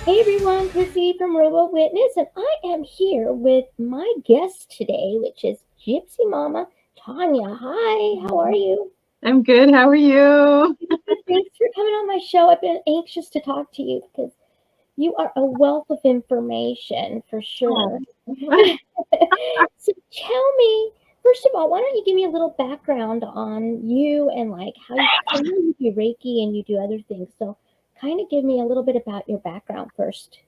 Hey everyone, Chrissy from Robo Witness, and I am here with my guest today, which is Gypsymama Tanya. Hi, how are you? I'm good. How are you? Thanks for coming on my show. I've been anxious to talk to you because you are a wealth of information for sure. Oh. So tell me, first of all, why don't you give me a little background on you and like how you, 'cause I know you do Reiki and you do other things. So kind of give me a little bit about your background first.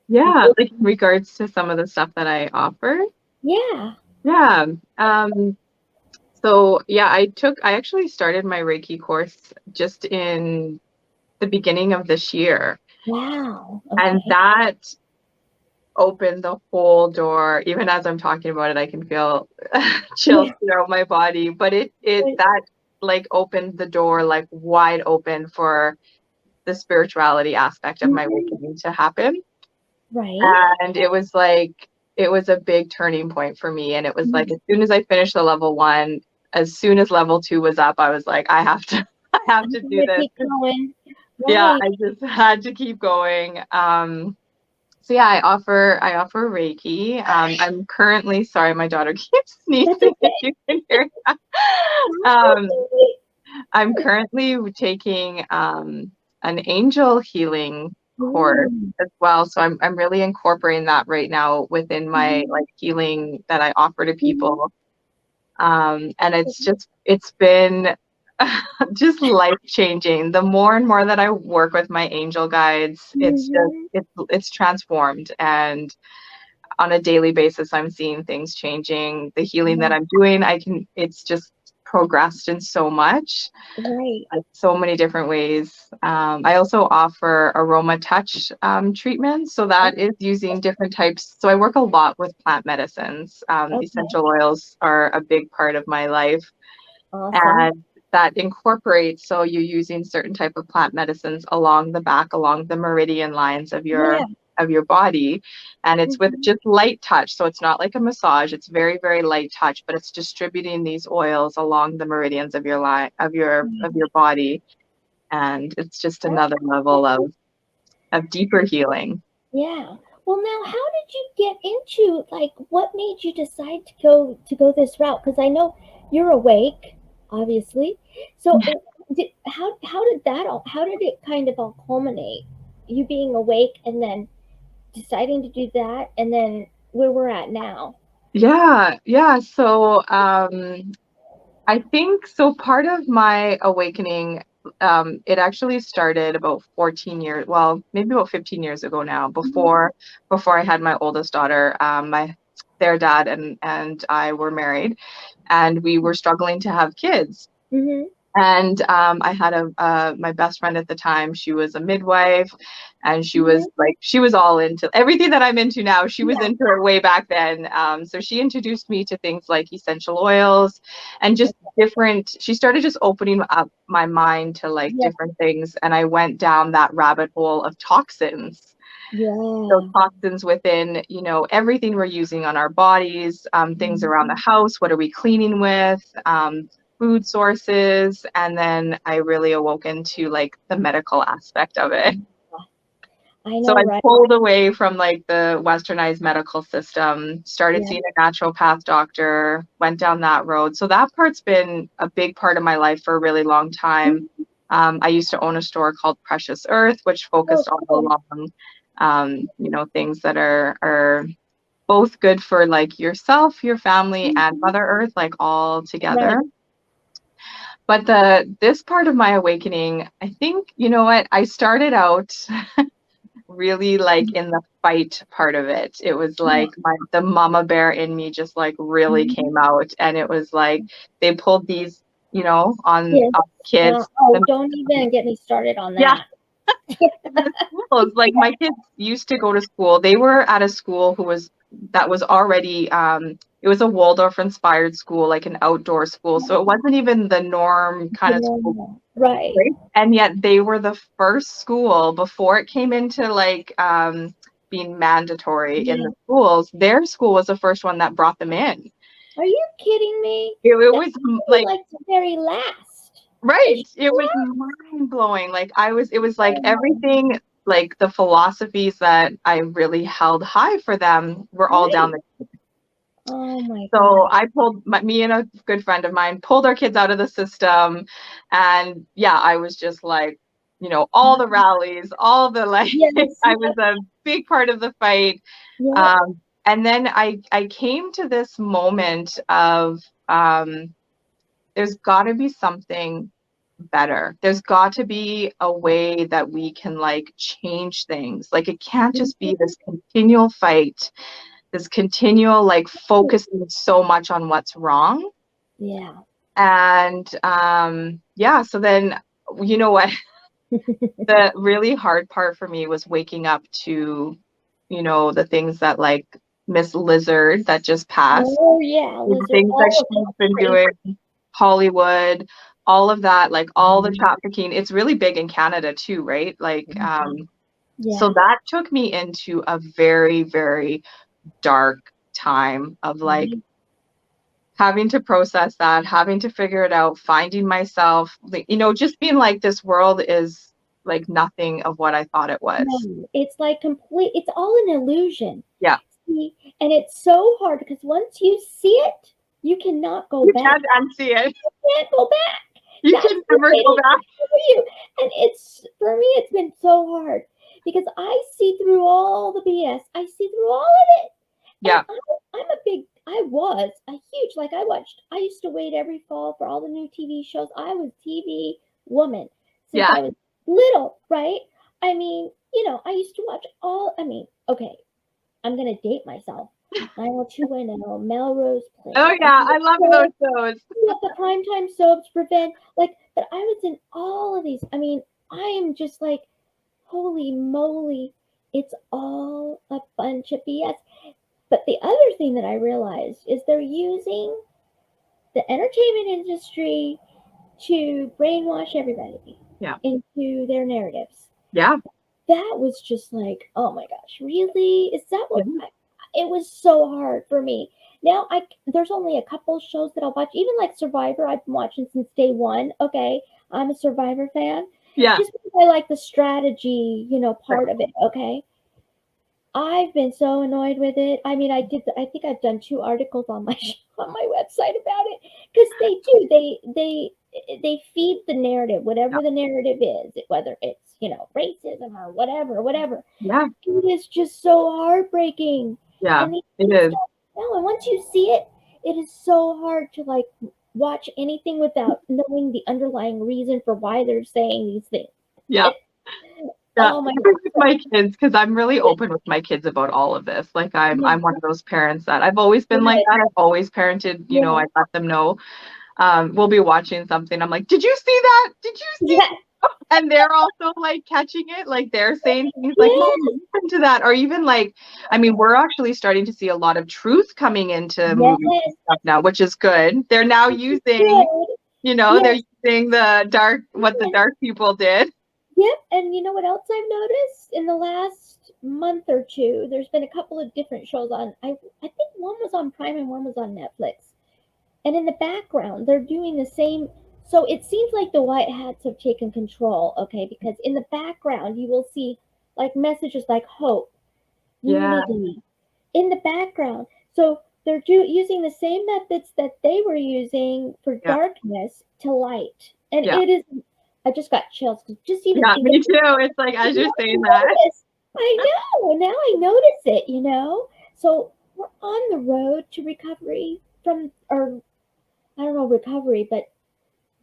Yeah, Before, like in regards to some of the stuff that I offer. yeah. Yeah. I actually started my Reiki course just in the beginning of this year. Wow. And Okay. that opened the whole door. Even as I'm talking about it, I can feel chills Yeah. throughout my body. But it that like opened the door like wide open for the spirituality aspect of my Mhm. awakening to happen. Right. And it was a big turning point for me. And it was like Mhm. as soon as I finished the level one, as soon as level two was up, I was like, I have to I have I'm to do gonna this. keep going. Yeah, Right. I just had to keep going. So yeah, I offer Reiki. I'm currently sorry, my daughter keeps That's sneezing if okay. you can hear that. That's Um, okay. I'm currently taking an angel healing course Ooh. as well. So I'm really incorporating that right now within my Mhm. like healing that I offer to Mhm. people. And it's been just life changing. The more and more that I work with my angel guides, Mhm. it's transformed. And on a daily basis, I'm seeing things changing. The healing that Yeah. I'm doing, it's just progressed in so much, Right. so many different ways. I also offer aroma touch treatments. So that is using different types. So I work a lot with plant medicines. Okay. Essential oils are a big part of my life. Awesome. And that incorporates, so you're using certain type of plant medicines along the back, along the meridian lines Yeah. of your body. And it's with Mhm. just light touch. So it's not like a massage. It's very, very light touch, but it's distributing these oils along the meridians of your line of Yeah. your body. And it's just That's another level awesome. of deeper healing. Yeah. Well, now, how did you get into like what made you decide to go this route? Because I know you're awake, obviously. So, how did that all? How did it kind of all culminate? You being awake and then deciding to do that, and then where we're at now. Yeah. So I think so. Part of my awakening, it actually started about 14 years, well, maybe about 15 years ago now, Mhm. before I had my oldest daughter. Their dad and I were married, and we were struggling to have kids. Mhm. And I had my best friend at the time. She was a midwife, and Mhm. she was all into everything that I'm into now. She was Yeah. into it way back then. So she introduced me to things like essential oils and just different. She started just opening up my mind to like Yeah. different things, and I went down that rabbit hole of toxins. So Yeah. toxins within, everything we're using on our bodies, things around the Mhm. house. What are we cleaning with? Food sources. And then I really awoke into like the medical aspect of it. I So know, I right? pulled away from like the westernized medical system, started Yeah. seeing a naturopath doctor, went down that road. So that part's been a big part of my life for a really long time. Mhm. I used to own a store called Precious Earth, which Oh, focused all cool. along, things that are both good for like yourself, your family, and Mhm. Mother Earth, like all Right. together. But this part of my awakening, I think, you know what, I started out really like in the fight part of it. It was Yeah. like the mama bear in me just like really Mhm. came out, and it was like they pulled these, Yes. on kids. Oh, don't even get me started on Yeah, that. in the schools. Like my kids used to go to school. They were at a school that was already it was a Waldorf inspired school, like an outdoor school. So it wasn't even the norm The kind of school, normal. Right. right? And yet they were the first school before it came into like being mandatory in Yeah. the schools. Their school was the first one that brought them in. Are you kidding me? It That was should be like like the very last. right. Is It was mind blowing. Like it was like oh, everything. like the philosophies that I really held high for them were all down the. Oh my So God. I pulled me and a good friend of mine pulled our kids out of the system, and yeah, I was just like, all the rallies, all the like, Yes, I was a big part of the fight. yeah, And then I came to this moment of there's got to be something better. There's got to be a way that we can like change things. Like it can't just be this continual fight, this continual like focusing so much on what's wrong. yeah. And yeah, so then you know what? The really hard part for me was waking up to, the things that like Miss Lizard that just passed, Oh yeah, the lizard, things that all of she's it's been crazy. doing, Hollywood, all of that, like all the trafficking. It's really big in Canada too, right? Like, so Yeah. that took me into a very, very dark time of like Right. having to process that, having to figure it out, finding myself, like, just being like, this world is like nothing of what I thought it was. No, it's like it's all an illusion. Yeah. See, and it's so hard because once you see it, you cannot go You back. can't unsee it. You can't go back. You That's can the never way go it back. is for you. And for me, it's been so hard because I see through all the BS. I see through all of it. Yeah. And I was a huge, like I used to wait every fall for all the new TV shows. I was TV woman since Yeah. I was little, right? I mean, I used to watch okay, I'm going to date myself. 90210, Melrose Place. Oh yeah, I love those shows. The primetime soaps, Prevent, but I was in all of these. I mean, I am just like, holy moly, it's all a bunch of BS. But the other thing that I realized is they're using the entertainment industry to brainwash everybody into their narratives. Yeah. That was just like, oh my gosh, really? Is that what? Yeah. It was so hard for me. Now there's only a couple shows that I'll watch, even like Survivor. I've been watching since day one. Okay, I'm a Survivor fan. Yeah. Just because I like the strategy, part of it. Okay, I've been so annoyed with it. I mean, I think I've done 2 articles on my on my website about it because they do. They feed the narrative, whatever the narrative is, whether it's racism or whatever. Yeah. It is just so heartbreaking. Yeah. And It is. and once you see it, it is so hard to like watch anything without knowing the underlying reason for why they're saying these things. Yeah. Yeah, Oh my my kids, because I'm really open with my kids about all of this. Like I'm one of those parents that I've always been like that. I've always parented, I let them know. We'll be watching something. I'm like, did you see that? Did you see that? And they're also like catching it. Like they're saying things like, Mom, listen to that. Or even like, I mean, we're actually starting to see a lot of truth coming into movies and stuff now, which is good. They're now using, they're using what the dark people did. Yep, and you know what else I've noticed in the last month or two? There's been a couple of different shows on. I think one was on Prime and one was on Netflix. And in the background, they're doing the same. So it seems like the white hats have taken control, okay? Because in the background, you will see like messages like hope, unity in the background. So they're using the same methods that they were using for darkness to light, and it is. I just got chills just even. Yeah, me too. It's like as you're saying that. I know. Now I notice it. So we're on the road to recovery from, or I don't know, recovery, but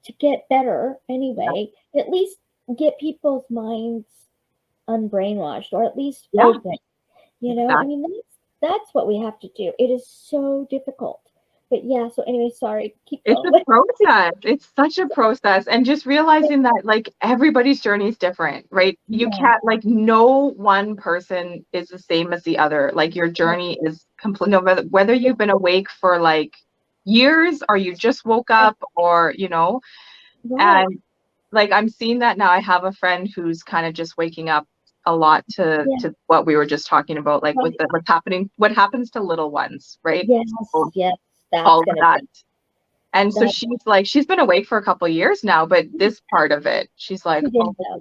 to get better anyway. At least get people's minds unbrainwashed, or at least open. I mean, that's what we have to do. It is so difficult. But yeah, so anyway, sorry. Keep going. It's a process. It's such a process. And just realizing that like everybody's journey is different, right? You can't like no one person is the same as the other. Like your journey is complete, no matter whether you've been awake for like years or you just woke up or, and like I'm seeing that now. I have a friend who's kind of just waking up a lot to what we were just talking about, like with what happens to little ones, right? Yes, So, yes. all of that. And so she's been awake for a couple of years now, but this part of it, she's like,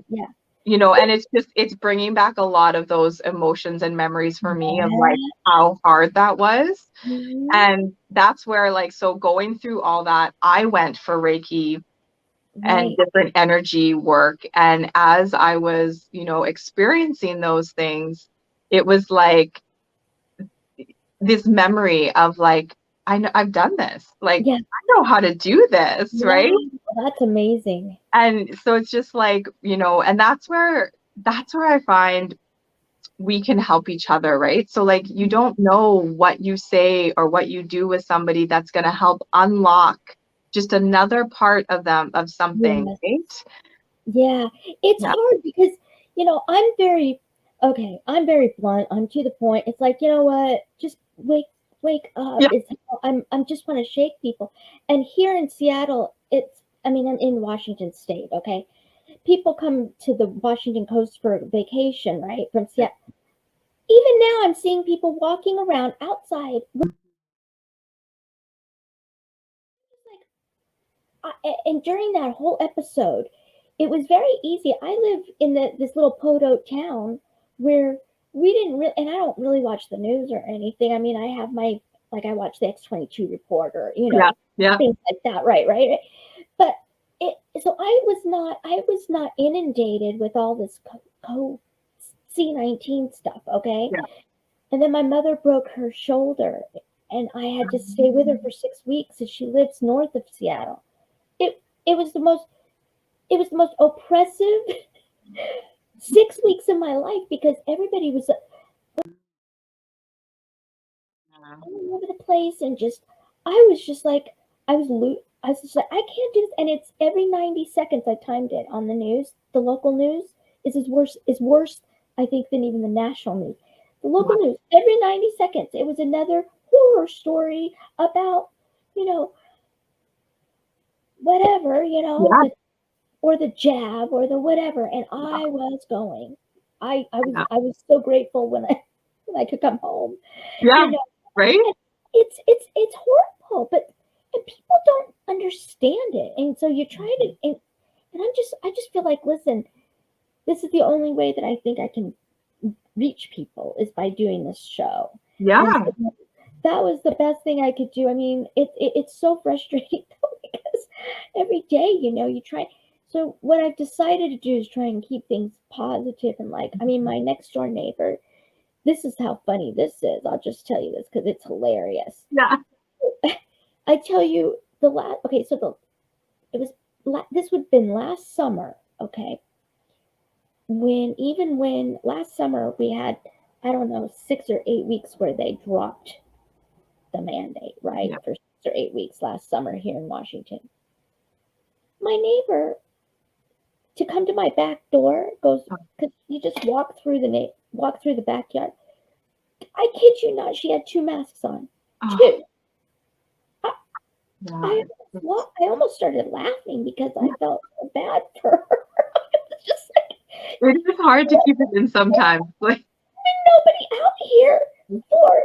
yeah. you know, and it's bringing back a lot of those emotions and memories for me of like how hard that was. Mhm. And that's where, like, so going through all that, I went for Reiki and Right. different energy work. And as I was, you know, experiencing those things, it was like this memory of like, I know I've done this. Like, Yeah. I know how to do this, right? Wow. That's amazing. And so it's just like, you know, and that's where I find we can help each other, right? So like you don't know what you say or what you do with somebody that's going to help unlock just another part of them of something, Yes. right? Yeah. It's Yeah. hard because, I'm very blunt. I'm to the point. It's like, you know what? Just wake up. Yeah. I'm just want to shake people. And here in Seattle, I'm in Washington State, okay? People come to the Washington coast for vacation, right? From Seattle. Even now I'm seeing people walking around outside. And during that whole episode, it was very easy. I live in this little podunk town where we didn't really, and I don't really watch the news or anything. I mean, I have I watch the X22 report or, Yeah. Yeah. things like that, right? But so I was not inundated with all this C19 stuff, okay? Yeah. And then my mother broke her shoulder, and I had to stay with her for 6 weeks, and she lives north of Seattle. It was the most oppressive 6 weeks of my life because everybody was all over the place and I was just like I was just like I can't do this, and it's every 90 seconds. I timed it on the news. The local news is worse I think than even the national news. The local news every 90 seconds it was another horror story about you know whatever Yeah. or the jab or the whatever, and I was going. I was Yeah. I was so grateful when I could come home. Yeah. You know, Right? and it's horrible, but and people don't understand it, and so you try to, and I just feel like, listen, this is the only way that I think I can reach people is by doing this show, and Yeah. so that was the best thing I could do. I mean, it's so frustrating though because every day, you try. So what I've decided to do is try and keep things positive and my next door neighbor. This is how funny this is. I'll just tell you this because it's hilarious. Yeah. I tell you the last. Okay, so it was this would have been last summer. Okay, when last summer we had I don't know 6 or 8 weeks where they dropped the mandate, right? Yeah. For 6 or 8 weeks last summer here in Washington. My neighbor to come to my back door goes because you just walk through the backyard. I kid you not, she had two masks on. Oh, Two. I, yeah. I almost started laughing because I felt so bad for her. It's just like It is hard to keep it in sometimes. Like, nobody out here for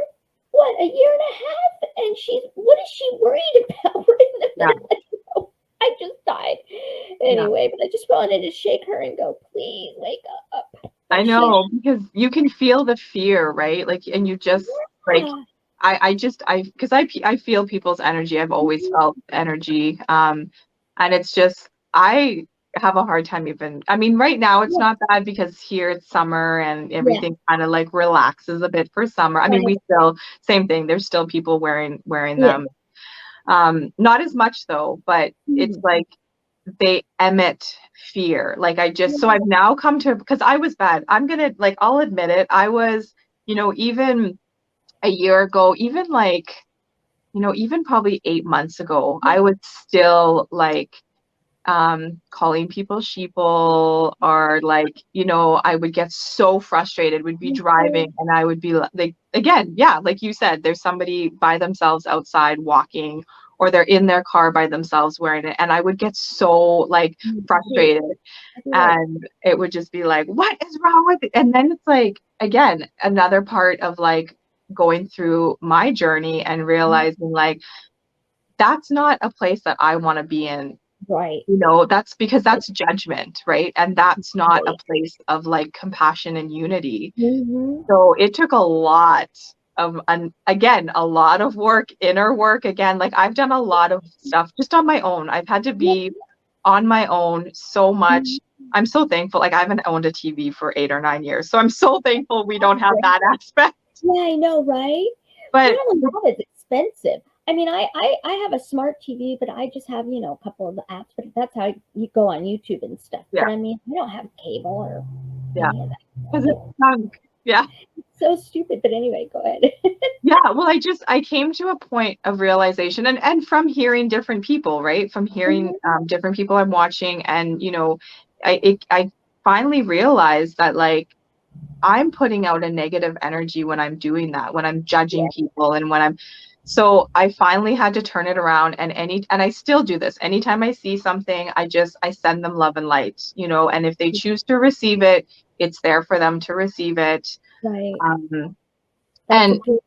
what, a year and a half, and what is she worried about? We're in the yeah. middle of I just died. Yeah. Anyway, but I just wanted to shake her and go, please wake up. I But know, because you can feel the fear, right? Like, and you just like, yeah, because I feel people's energy. I've always felt energy. And it's just, I have a hard time even, I mean, right now it's yeah, not bad because here it's summer and yeah, everything kind of like relaxes a bit for summer. I mean, right, we still, same thing. There's still people wearing yeah. them. Not as much though, but it's Mhm. like, they emit fear. Like so I've now come to, because I was bad. I'm gonna, like, I'll admit it. I was, even a year ago, even like, even probably 8 months ago, Yeah, I was still like calling people sheeple, or like, I would get so frustrated, would be me too. driving and I would be like, again, yeah, like you said, there's somebody by themselves outside walking, or they're in their car by themselves wearing it, and I would get so like Me too. frustrated, I'd be like, and it would just be like, what is wrong with it? And then it's like, again, another part of like going through my journey and realizing like that's not a place that I want to be in Right. You know, that's because that's judgment, right? And that's not a Right. place of like compassion and unity. Mm-hmm. So it took a lot of, again, a lot of work, inner work. Again, like I've done a lot of stuff just on my own. I've had to Yeah. be on my own so much. Mhm. I'm so thankful. Like I haven't owned a TV for 8 or 9 years. So I'm so thankful we don't That's have great. that aspect. Yeah, I know, right? But Not only that, it's expensive. I mean, I have a smart TV, but I just have, you know, a couple of the apps, but that's how you go on YouTube and stuff. yeah, But I mean, I don't have cable or yeah. any of that. Because it's junk. Yeah. It's so stupid. But anyway, go ahead. Yeah, well, I came to a point of realization, and from hearing different people, right? From hearing Mhm. different people I'm watching, and you know, I finally realized that like I'm putting out a negative energy when I'm doing that, when I'm Yeah, judging people, and when I'm so I finally had to turn it around, and I still do this. Anytime I see something, I send them love and light, you know, and if they choose to receive it, it's there for them to receive it. right. Um, That's a and good.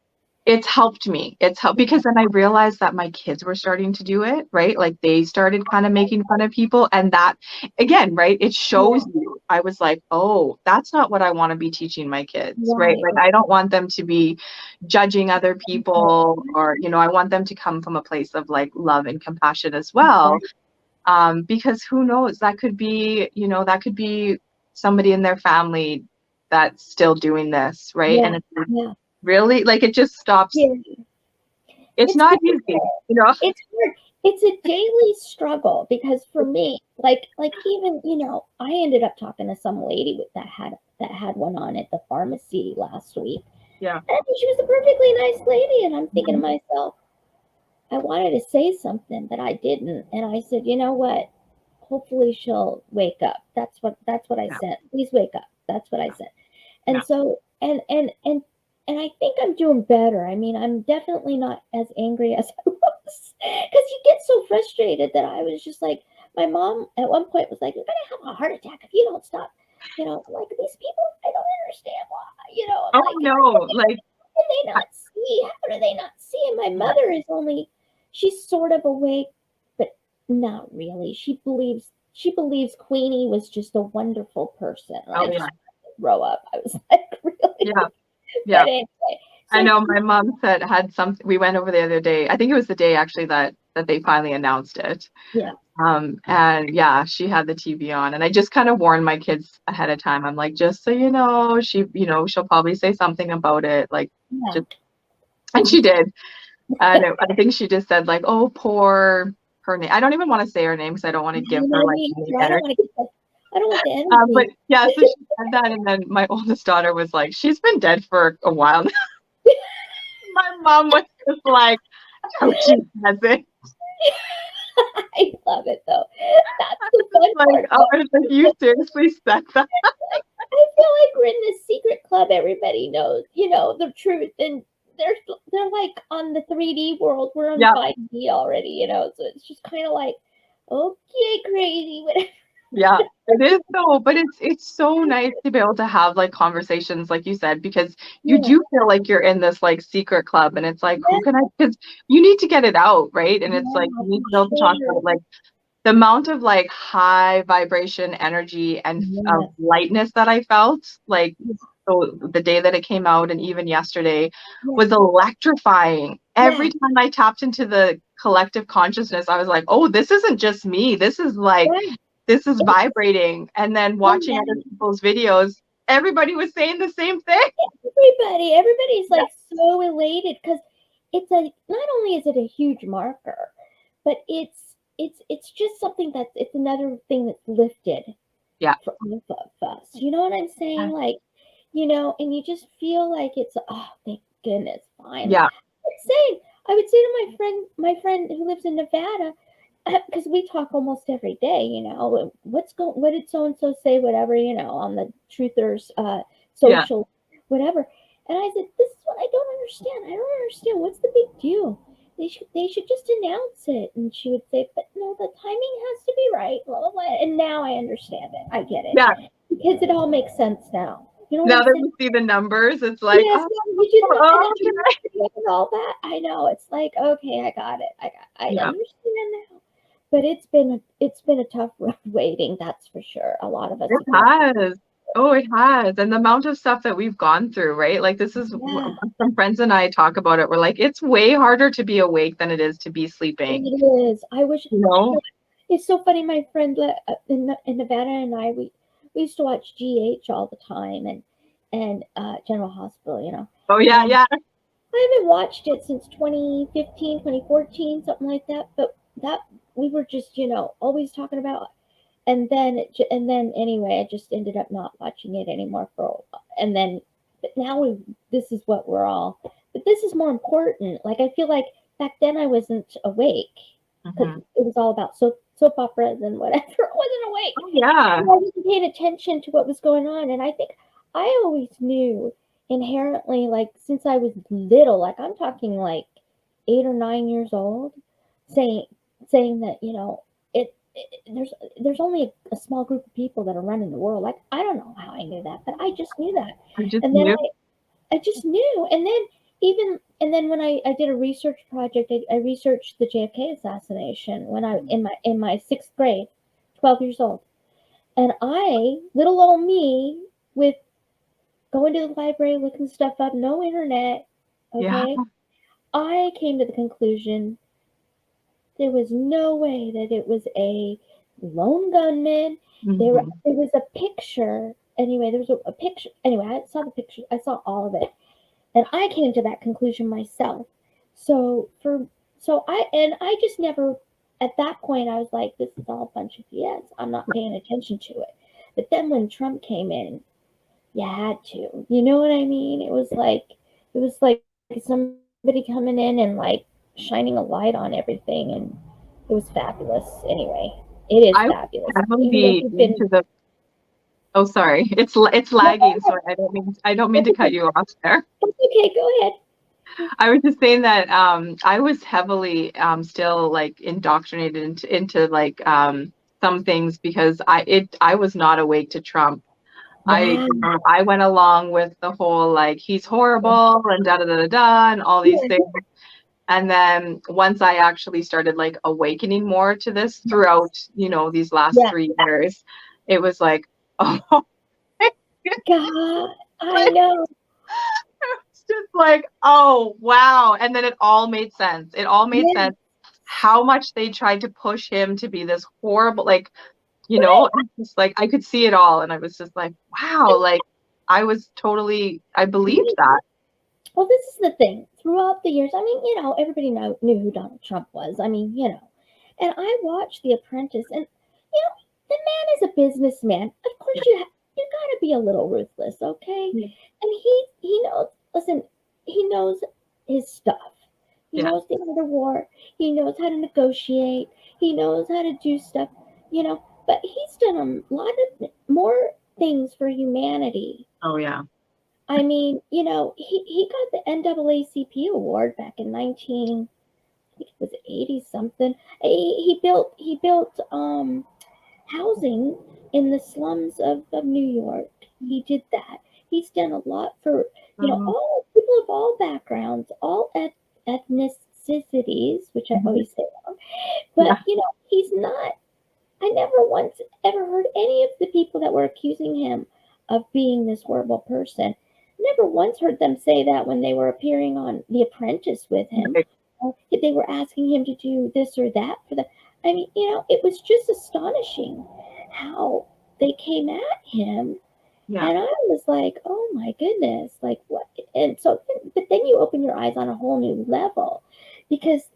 it's helped me. It's helped because then I realized that my kids were starting to do it, right? Like they started kind of making fun of people. And that, again, right, it shows Yeah, you. I was like, oh, that's not what I want to be teaching my kids, right? right. Like I don't want them to be judging other people, or, you know, I want them to come from a place of like love and compassion as well. Right. Because who knows, that could be, you know, that could be somebody in their family that's still doing this, right? Yeah, And it's like, yeah, really, like it just stops. yeah. It's It's not easy, difficult. you know? It's hard. It's a daily struggle because for me, like even, you know, I ended up talking to some lady that had one on at the pharmacy last week. Yeah. And she was a perfectly nice lady, and I'm thinking to Mhm. myself, I wanted to say something, but I didn't. And I said, you know what? Hopefully she'll wake up. That's what I Yeah. said. Please wake up. That's what I said. Yeah. And so and I think I'm doing better. I mean, I'm definitely not as angry as I was because you get so frustrated that I was just like, my mom at one point was like, "You're gonna have a heart attack if you don't stop." You know, like these people, I don't understand why. You know, I'm Oh like, no, like how can they I, not see? How do they not see? And my yeah. mother is only, she's sort of awake, but not really. She believes Queenie was just a wonderful person. And Oh I yeah. just grow up. I was like, really? Yeah. But Yeah. anyway, I so know my mom said had some we went over the other day. I think it was the day actually that they finally announced it. yeah, And yeah, she had the TV on, and I just kind of warned my kids ahead of time. I'm like, just so you know, she'll probably say something about it, like yeah. just, and she did. And I think she just said like, oh, poor her name. I don't even want to say her name because I don't want to I give her know like me any too. I don't energy. want to get the, I don't want the But energy. yeah, so she said that, and then my oldest daughter was like, she's been dead for a while now. My mom was just like, oh, she hasn't. I love it though. That's the fun Like, part oh, though. I was like, you seriously said that? Like, I feel like we're in this secret club. Everybody knows, you know, the truth, and they're they're like on the 3D world. We're on Yeah, 5D already, you know. So it's just kind of like, okay, crazy, whatever. yeah, it is though, but it's so nice to be able to have like conversations, like you said, because you Yeah, do feel like you're in this like secret club, and it's like, yeah, who can I? Because you need to get it out, right? And it's like yeah, you need for to be able to talk sure. about like the amount of like high vibration energy and of Yeah, lightness that I felt, like so the day that it came out and even yesterday yeah, was electrifying. yeah, Every time I tapped into the collective consciousness, I was like, oh, this isn't just me. right. This is vibrating. And then watching other Somebody, people's videos, everybody was saying the same thing. everybody's Yeah. like so elated because it's a, not only is it a huge marker, but it's just something that's, it's another thing that's lifted Yeah. for all of us. You know what I'm saying? Like, you know, and you just feel like it's, oh, thank goodness, finally. Yeah. I would say to my friend who lives in Nevada, because we talk almost every day, you know, what did so and so say, whatever, you know, on the truthers Yeah. social, whatever. And I said, this is what I don't understand. I don't understand. What's the big deal? They should just announce it. And she would say, but no, the timing has to be right, blah blah blah. And now I understand it. I get it. Yeah. Because it all makes sense now. You know what Now I'm that saying? we see the numbers, it's like, Yes, oh, yeah, did you think oh, energy okay. and all that? I know. It's like, okay, I got it. I Yeah. understand now. but it's been a tough road waiting, that's for sure. A lot of us It have gone has. Oh, it has. And the amount of stuff that we've gone through, right? Like this is through. Yeah, some friends and I talk about it. We're like, it's way harder to be awake than it is to be sleeping. it is. I wish, You know? it's so funny. My friend in Nevada and I, we used to watch GH all the time, and General Hospital, Oh yeah, and yeah. I haven't watched it since 2015, 2014, something like that. But that we were just, always talking about. And then anyway, I just ended up not watching it anymore for a while. And then, but now this is what we're all. But this is more important. Like I feel like back then I wasn't awake because Mhm. it was all about soap operas and whatever. I wasn't awake. Oh yeah. I wasn't paying attention to what was going on. And I think I always knew inherently, like since I was little, like I'm talking like 8 or 9 years old, saying saying that there's only a small group of people that are running the world. Like I don't know how I knew that, but I just knew that. I just And then knew. I just knew. And then when I did a research project, I researched the JFK assassination when I in my sixth grade, 12 years old. And little old me, with going to the library, looking stuff up, no internet, Yeah. okay, I came to the conclusion there was no way that it was a lone gunman. Mhm. There was a picture. Anyway, there was a picture. Anyway, I saw the picture. I saw all of it, and I came to that conclusion myself. So I just never. At that point, I was like, "This is all a bunch of BS. I'm not paying attention to it." But then when Trump came in, you had to. You know what I mean? It was like somebody coming in and like shining a light on everything, and it was fabulous. Anyway, it is I would fabulous. Even though heavily you've been into the oh sorry. It's no, lagging, so I don't mean that's to cut okay. you off there. That's okay. Go ahead. I was just saying that I was heavily still like indoctrinated into like some things because I was not awake to Trump. Yeah, I went along with the whole like he's horrible and da da da da da and all these yeah, things. And then once I actually started like awakening more to this throughout, these last yeah. 3 years, it was like, oh, God, I know. it's just like, oh, wow. And then it all made sense. It all made Yeah, sense how much they tried to push him to be this horrible, like, right. it's just like I could see it all. And I was just like, wow, like I believed that. Well, this is the thing. Throughout the years, I mean, everybody knew who Donald Trump was. I mean, and I watched The Apprentice, and the man is a businessman. Of course, Yeah. you got to be a little ruthless, okay? Yeah. And he knows. Listen, he knows his stuff. He Yeah. knows the art of war. He knows how to negotiate. He knows how to do stuff. But he's done a lot of more things for humanity. Oh, yeah. I mean, he got the NAACP award back in 19, I think it was 80 something. He built housing in the slums of New York. He did that. He's done a lot for Mhm. all people of all backgrounds, all ethnicities, which I always say wrong. But Yeah. he's not. I never once ever heard any of the people that were accusing him of being this horrible person. Never once heard them say that when they were appearing on The Apprentice with him. Right. Or if they were asking him to do this or that for them. I mean, it was just astonishing how they came at him. Yeah. And I was like, oh my goodness, like what? And so, but then you open your eyes on a whole new level because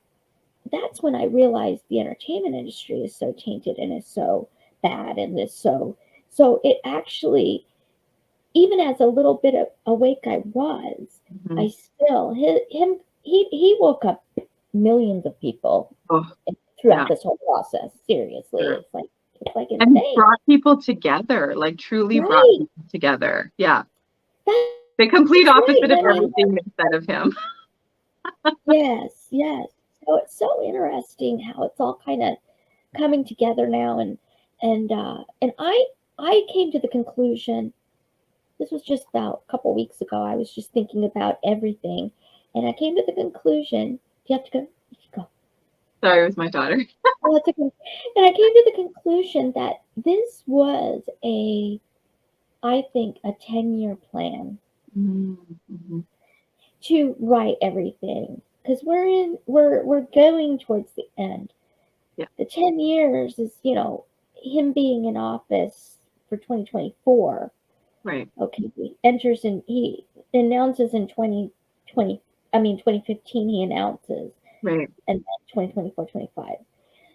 that's when I realized the entertainment industry is so tainted and is so bad and is so it actually, even as a little bit of awake I was, I Mhm. still he woke up millions of people Oh, yeah. throughout this whole process. Seriously, Sure. it's like And he insane, brought people together, like truly brought right? people together. Yeah. That, The complete that's right. opposite And of I mean, everything they said of him. yes, yes. So it's so interesting how it's all kind of coming together now, and I came to the conclusion. This was just about a couple weeks ago. I was just thinking about everything, and I came to the conclusion. You have to go. You go. Sorry, it was my daughter. Oh, that's okay. And I came to the conclusion that this was I think, a 10-year plan Mm-hmm. to write everything because we're going towards the end. Yeah. The 10 years is, him being in office for 2024. Right. Okay, he announces in 2020, 2015 he announces, Right. and then 2024, 25.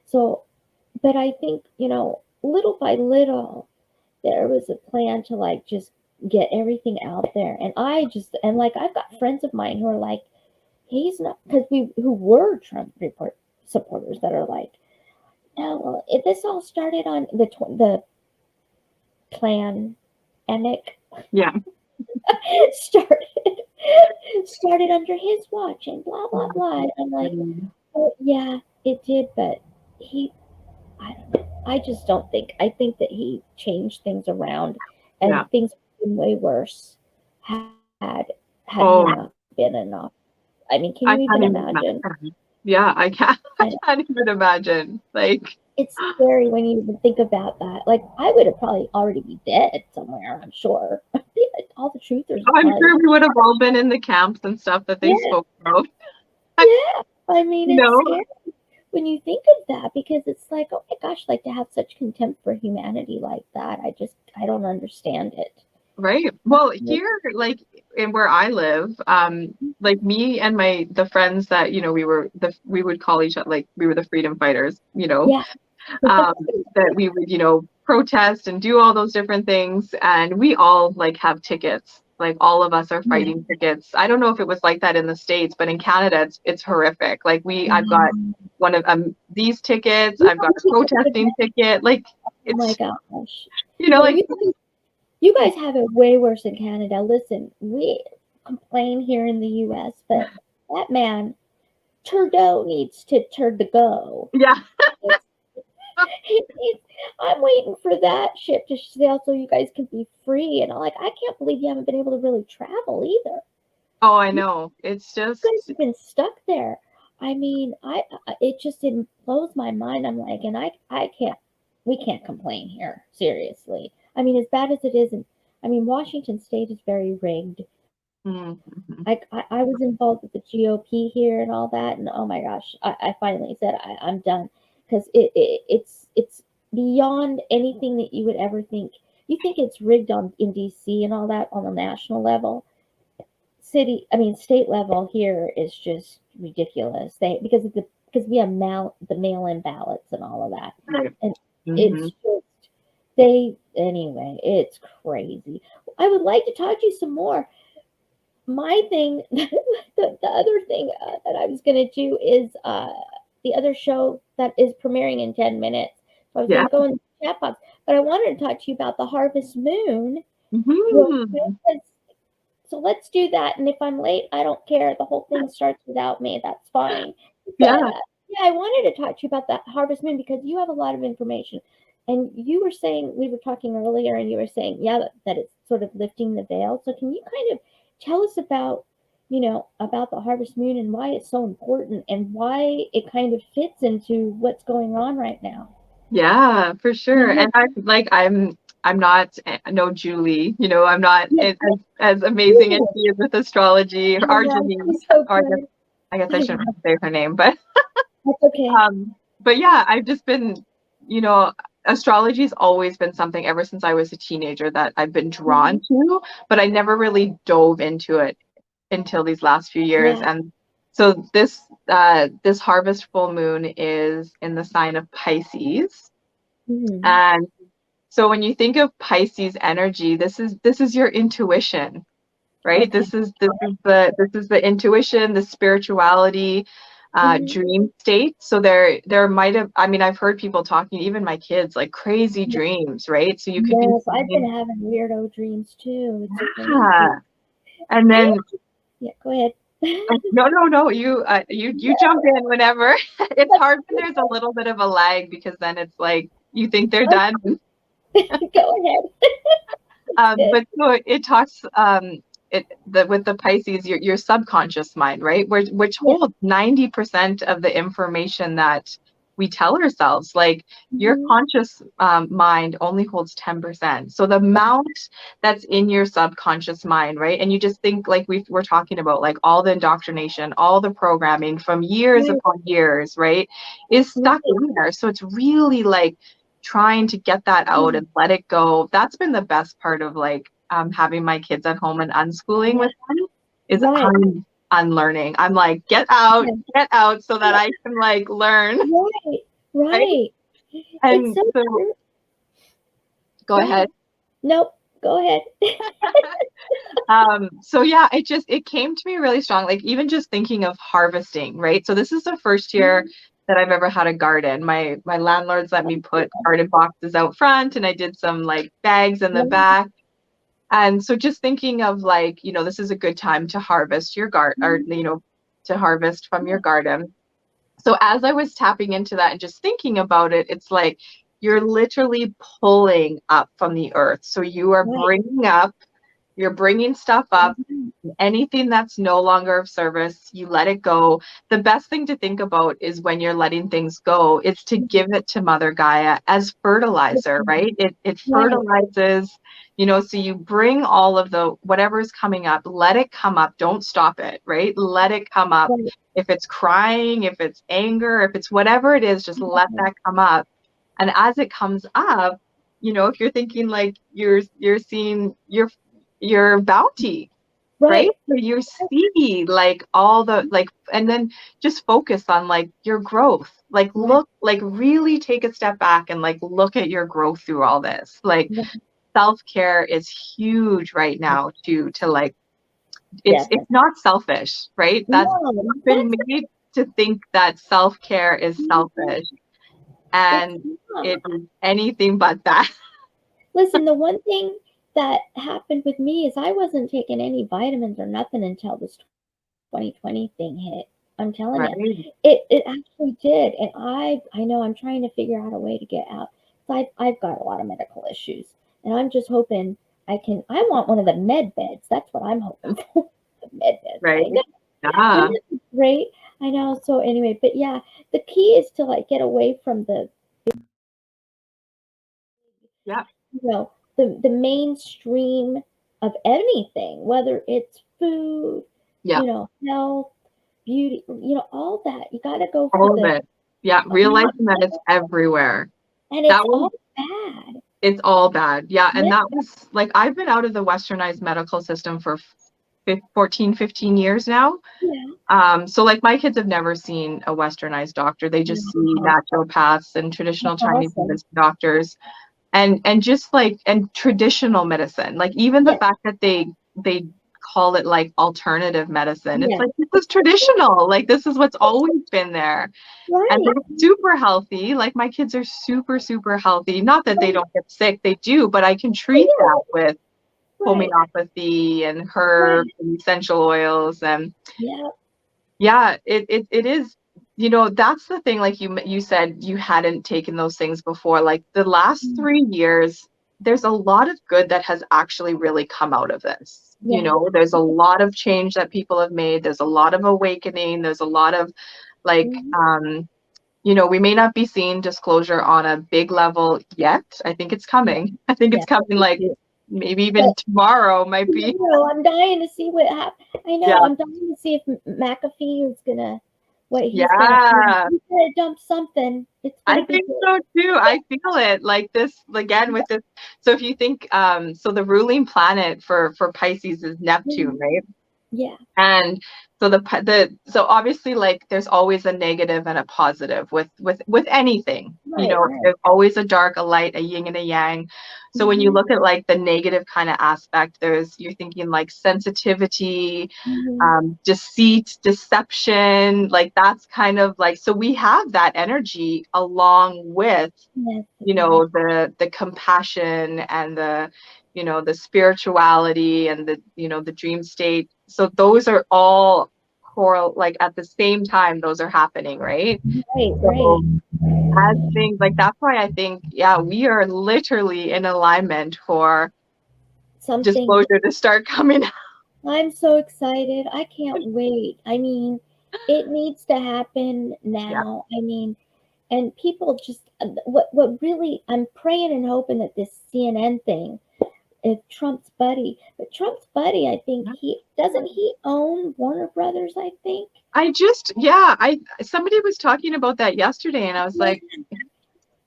So, but I think, little by little, there was a plan to like just get everything out there. And like, I've got friends of mine who are like, he's not, because who were Trump report supporters that are like, no, well, this all started on the plan, Emic Yeah. started started under his watch and blah blah blah. And I'm like, Mhm. oh, yeah, it did, but I don't know. I just don't think. I think that he changed things around, Yeah. and things would have been way worse had he Oh, not been enough. I mean, can I you even can't even imagine? imagine. Yeah, I can't. I I can't even imagine. Like, It's scary when you even think about that. Like, I would have probably already be dead somewhere, I'm sure. All the truthers would I'm probably, sure we would have all been in the camps and stuff that they yeah, spoke about. yeah. I mean, You it's know, scary when you think of that because it's like, oh my gosh, like to have such contempt for humanity like that. I don't understand it. right? Well, here, like in where I live, like me and the friends that, we would call each other, like we were the freedom fighters, Yeah. um, that we would, protest and do all those different things. And we all like have tickets. Like all of us are fighting tickets. I don't know if it was like that in the States, but in Canada, it's horrific. Like I've got one of these tickets. I've got a protesting ticket. Like Oh my it's, gosh. No, like, you guys have it way worse in Canada. Listen, we complain here in the US, but that man, Trudeau needs to turn to go. yeah. I'm waiting for that ship to sail so you guys can be free. And I'm like, I can't believe you haven't been able to really travel either. Oh, I You know. It's guys just, have been stuck there. I mean, it just it blows my mind. I'm like, and I can't, we can't complain here. Seriously. I mean, as bad as it is, and I mean, Washington State is very rigged. mhm. I was involved with the GOP here and all that, and oh my gosh, I finally said I'm done because it's beyond anything that you would ever think. You think it's rigged on in DC and all that on the national level, state level here is just ridiculous. Because we have the mail-in ballots and all of that, Right. and it's Hmm. just anyway, it's crazy. I would like to talk to you some more. My thing, the other thing that I was going to do is the other show that is premiering in 10 minutes. So I was going Yeah. to go in the chat box, but I wanted to talk to you about the harvest moon real quick. Hmm. So let's do that. And if I'm late, I don't care. The whole thing starts without me. That's fine. But Yeah. yeah, I wanted to talk to you about that harvest moon because you have a lot of information. And you were saying, we were talking earlier, and you were saying, yeah, that it's sort of lifting the veil. So can you kind of tell us about, about the harvest moon and why it's so important and why it kind of fits into what's going on right now? Yeah, for sure. Yeah, And I'm not no Julie, I'm not yeah, as amazing as yeah. she is with astrology or I know, Arjani, she's so or good. I guess I I shouldn't know. say her name, but That's okay. but yeah, I've just been, you know, astrology's always been something ever since I was a teenager that I've been drawn Mhm. to, but I never really dove into it until these last few years. Yeah. And so this harvest full moon is in the sign of Pisces. Mhm. And so when you think of Pisces energy, this is your intuition, right? Okay. This is the intuition, the spirituality, Mhm. dream state. So there might have, I mean, I've heard people talking, even my kids, like crazy dreams, right? So you could be Yes, I've been seeing, having weirdo dreams too. It's crazy. yeah. And I then Yeah, go ahead. no, you jump in whenever. It's hard when there's a little bit of a lag because then it's like you think they're done. Go ahead. It's good. But so it talks. with the Pisces, your subconscious mind, right? Which holds 90% of the information that we tell ourselves. Like your conscious mind only holds 10%. So the amount that's in your subconscious mind, right? And you just think like we're talking about, like all the indoctrination, all the programming from years upon years, right? Is stuck in there. So it's really like trying to get that out and let it go. That's been the best part of like having my kids at home and unschooling with them is I'm unlearning. I'm like, get out so that I can like learn. Right. And so go ahead. Nope, go ahead. So yeah, it came to me really strong, like even just thinking of harvesting, right? So this is the first year that I've ever had a garden. My landlords let me put garden boxes out front, and I did some like bags in the back. And so just thinking of like, this is a good time to harvest your garden, or, to harvest from your garden. So as I was tapping into that and just thinking about it, it's like you're literally pulling up from the earth. So you are you're bringing stuff up. Anything that's no longer of service, you let it go. The best thing to think about is when you're letting things go, is to give it to Mother Gaia as fertilizer, right? It fertilizes, so you bring all of the whatever's coming up, let it come up. Don't stop it, right? Let it come up. If it's crying, if it's anger, if it's whatever it is, just let that come up. And as it comes up, if you're thinking like you're seeing your bounty, right? So you see like all the like, and then just focus on like your growth, like look, like really take a step back and like look at your growth through all this. Like self-care is huge right now to like, it's not selfish, right? That's been made to think that self-care is selfish, and it is anything but that. Listen, the one thing that happened with me is I wasn't taking any vitamins or nothing until this 2020 thing hit. I'm telling you, it actually did, and I know I'm trying to figure out a way to get out. So I've got a lot of medical issues, and I'm just hoping I want one of the med beds. That's what I'm hoping for. The med beds, right? Yeah. Great. I know. So anyway, but yeah, the key is to like get away from the the mainstream of anything, whether it's food, health, beauty, all that. You got to go for all of it. Yeah, realizing that it's everywhere. And it's all bad. It's all bad. Yeah, and that was like, I've been out of the westernized medical system for 14, 15 years now. So like my kids have never seen a westernized doctor. They just see naturopaths and traditional Chinese medicine doctors. And just like, and traditional medicine, like even the fact that they call it like alternative medicine, it's like, this is traditional, like this is what's always been there. And they're super healthy. Like my kids are super, super healthy. Not that they don't get sick, they do, but I can treat that with homeopathy and herbs and essential oils. And it is, that's the thing. Like you said, you hadn't taken those things before. Like the last 3 years, there's a lot of good that has actually really come out of this. There's a lot of change that people have made. There's a lot of awakening. There's a lot of like, we may not be seeing disclosure on a big level yet. I think it's coming. I think it's coming like maybe even tomorrow might be. I'm dying to see what happens. I know. I'm dying to see if McAfee is gonna, he's gonna dump something. I think so too. I feel it like this again with this. So if you think, so the ruling planet for Pisces is Neptune, right? Yeah. And so so obviously like there's always a negative and a positive with anything, there's always a dark, a light, a yin and a yang. So when you look at like the negative kind of aspect, you're thinking like sensitivity, deceit, deception, like that's kind of like, so we have that energy along with, the compassion and the spirituality and the dream state. So those are all like at the same time, those are happening, right? As things like, that's why I think, we are literally in alignment for disclosure to start coming out. I'm so excited. I can't wait. I mean, it needs to happen Yeah. now. I mean, and people just what really I'm praying and hoping that this CNN thing is Trump's buddy. But Trump's buddy, I think he doesn't he own Warner Brothers, I think. Somebody was talking about that yesterday, and I was like,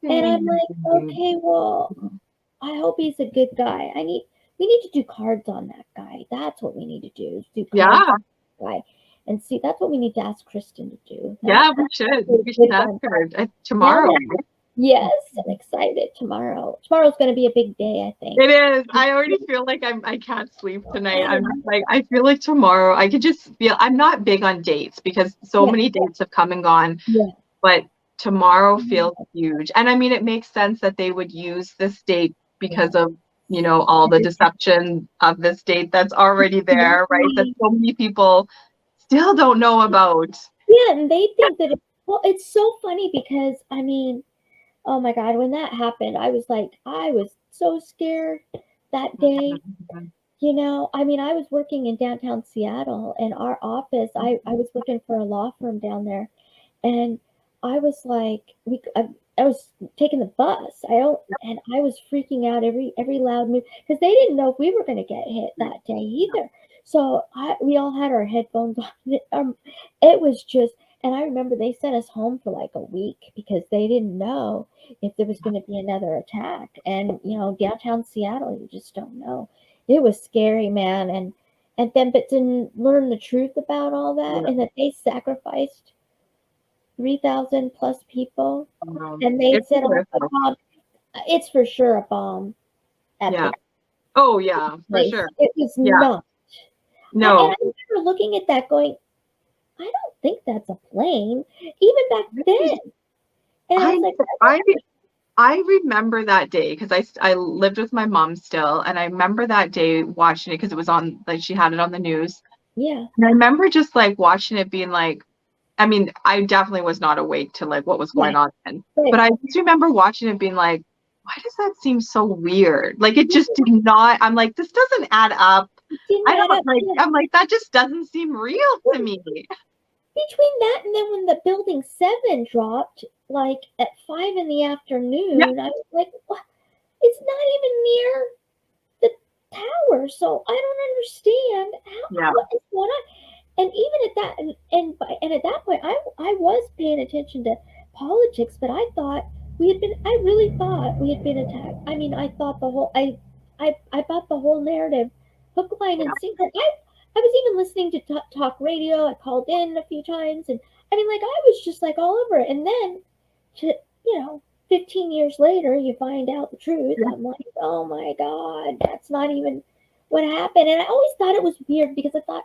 And I'm like, okay, well, I hope he's a good guy. We need to do cards on that guy. That's what we need to do. Is do cards yeah, on that guy. And see, that's what we need to ask KRISTEN to do. yeah, we That's should. a We should good ask one. her Now tomorrow. that, yes, I'm excited tomorrow. Tomorrow's going to be a big day, I think. It is. I already feel like I can't sleep tonight. I'm just like, I feel like tomorrow I could just feel, I'm not big on dates because so many dates have come and gone, Yeah. but tomorrow feels huge. And I mean, it makes sense that they would use this date because of, all the deception of this date that's already there, right? That so many people still don't know about. Yeah, and they think that well, it's so funny because I mean, oh my God, when that happened, I was so scared that day. I mean, I was working in downtown Seattle, and our office, I was working for a law firm down there, and I was like, I was taking the bus. And I was freaking out every loud move because they didn't know if we were going to get hit that day either. So we all had our headphones on. It was just, and I remember they sent us home for like a week because they didn't know if there was going to be another attack. And downtown Seattle, you just don't know. It was scary, man. And then, but to learn the truth about all that, and that they sacrificed 3,000 plus people, and they It's set off a horrific. bomb. It's for sure a bomb at Yeah. the Oh yeah, for place. sure. It was Yeah. not. No. And I remember looking at that going, I don't think that's a plane, even back then. And I was like, I remember that day because I lived with my mom still, and I remember that day watching it because it was on, like, she had it on the news. yeah. And I remember just like watching it being like, I mean, I definitely was not awake to like what was going on then. But I just remember watching it being like, why does that seem so weird? Like it just did not, I'm like, this doesn't add up. I'm like, that just doesn't seem real to me. Between that and then when the building 7 dropped, like at 5 in the afternoon, I was like, what? It's not even near the tower, so I don't understand what is going on. And even at that, and at that point, I was paying attention to politics, but I really thought we had been attacked. I mean, I thought I bought the whole narrative, hook, line, and sinker. I was even listening to talk radio. I called in a few times, and I mean, like I was just like all over it. And then, 15 years later, you find out the truth. I'm like, oh my God, that's not even what happened. And I always thought it was weird because I thought,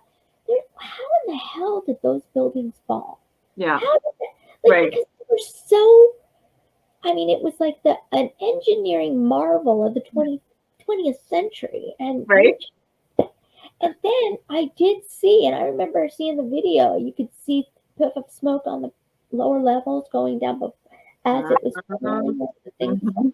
how in the hell did those buildings fall? Yeah. How did that? Because they were so. I mean, it was like an engineering marvel of the 20th century, and and then I did see, and I remember seeing the video. You could see puff of smoke on the lower levels going down, as it was falling.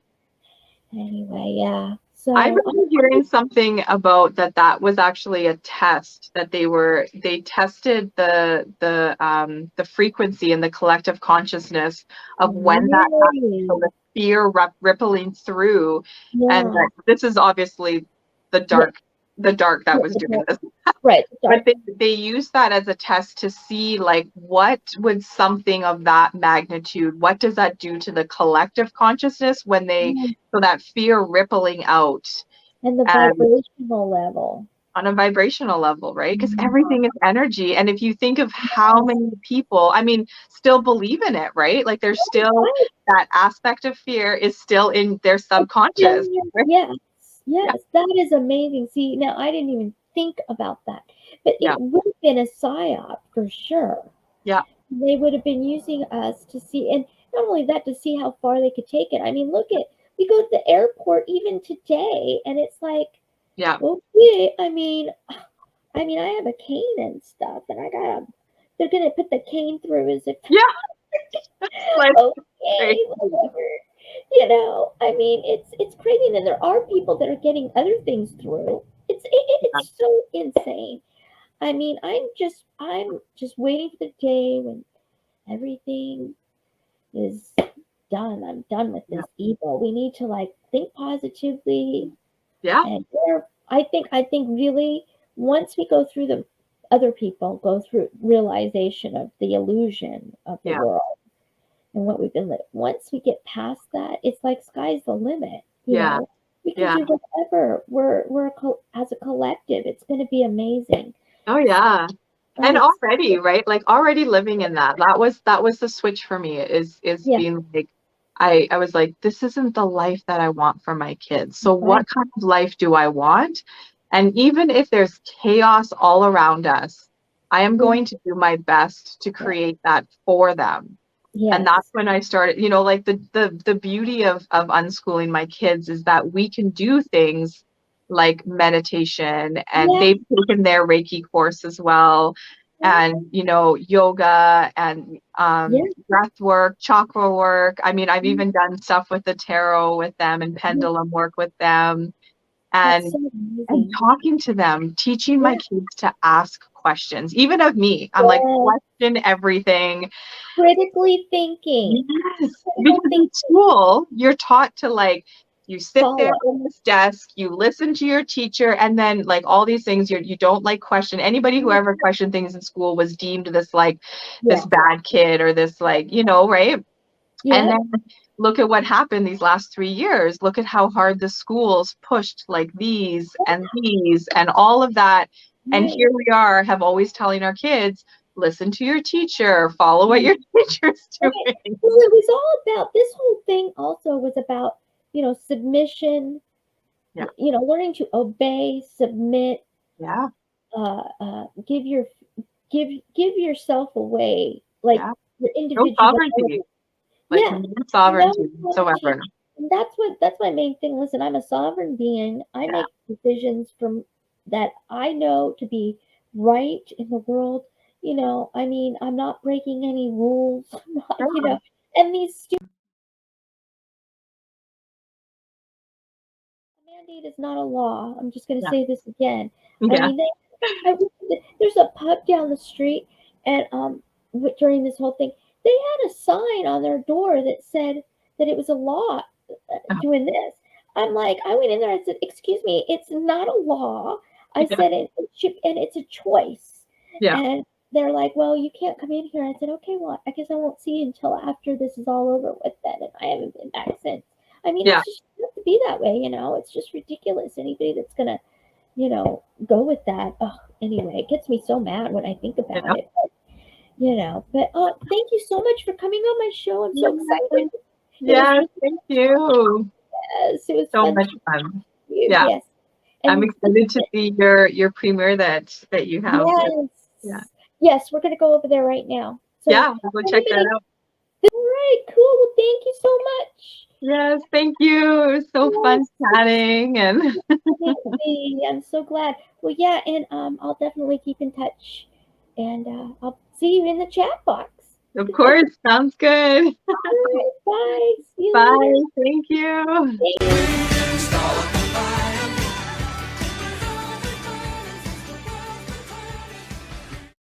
Anyway, yeah. So I remember hearing something about that was actually a test that they tested the frequency and the collective consciousness of when that happened, so the fear rippling through, and this is obviously the dark that was doing this. But they used that as a test to see like what would something of that magnitude, what does that do to the collective consciousness when so that fear rippling out. And the vibrational level. On a vibrational level, right? Because everything is energy. And if you think of how many people, I mean, still believe in it, right? Like there's still that aspect of fear is still in their subconscious. Right? Yes, that is amazing. See, now I didn't even think about that. But it would have been a psyop for sure. Yeah. They would have been using us to see, and not only that, to see how far they could take it. I mean, we go to the airport even today, and it's like, okay, I mean, I have a cane and stuff, and they're gonna put the cane through as if okay, whatever. I mean, it's crazy, and there are people that are getting other things through. It's it's so insane. I mean, I'm just waiting for the day when everything is done. I'm done with this evil. We need to like think positively. Yeah. And I think really once we go through the other people go through realization of the illusion of the world and what we've been living. Once we get past that, it's like sky's the limit. You know, we can do whatever. We're as a collective. It's going to be amazing. Oh yeah. And already, right? Like already living in that. That was the switch for me is being like I was like, this isn't the life that I want for my kids. So what kind of life do I want? And even if there's chaos all around us, I am going to do my best to create that for them. And that's when I started, you know, like the beauty of unschooling my kids is that we can do things like meditation, and they've taken their Reiki course as well, and you know, yoga and breath work, chakra work. I mean, I've even done stuff with the tarot with them and pendulum work with them, and talking to them, teaching my kids to ask questions, even of me. I'm like, question everything. Critically thinking. Yes, because in school, you're taught to like, you sit there on this desk, you listen to your teacher, and then like all these things you don't like question. Anybody who ever questioned things in school was deemed this like this bad kid or this like, you know, right? And then look at what happened these last 3 years. Look at how hard the schools pushed like these and all of that. And here we are, have always telling our kids, listen to your teacher, follow what your teacher's doing. Well, it was all about, this whole thing also was about, you know, submission, you know, learning to obey, submit, give yourself away, like your individual sovereignty. Like sovereignty whatsoever. And that's my main thing. Listen, I'm a sovereign being. I make decisions from that I know to be right in the world. You know, I mean, I'm not breaking any rules. You know, and these mandate is not a law. I'm just going to say this again. I mean, there's a pub down the street, and during this whole thing, they had a sign on their door that said that it was a law doing this. I'm like, I went in there and said, "Excuse me, it's not a law." I said it should, and it's a choice. And they're like, "Well, you can't come in here." I said, "Okay, well, I guess I won't see you until after this is all over with then." And I haven't been back since. I mean, it's just have to be that way, you know. It's just ridiculous. Anybody that's gonna, you know, go with that. Oh, anyway, it gets me so mad when I think about it. But, you know, but thank you so much for coming on my show. I'm so excited. Thank you. Yes, it was so much fun. Yes. And I'm excited to see your premiere that you have. Yes, we're gonna go over there right now. So we'll go check that out. All right, cool. Well, thank you so much. Yes, thank you. It was so fun chatting, and I'm so glad. Well, yeah, and I'll definitely keep in touch, and I'll see you in the chat box. Of course, sounds good. All right, bye. See you Bye. later. Thank you. Thank you.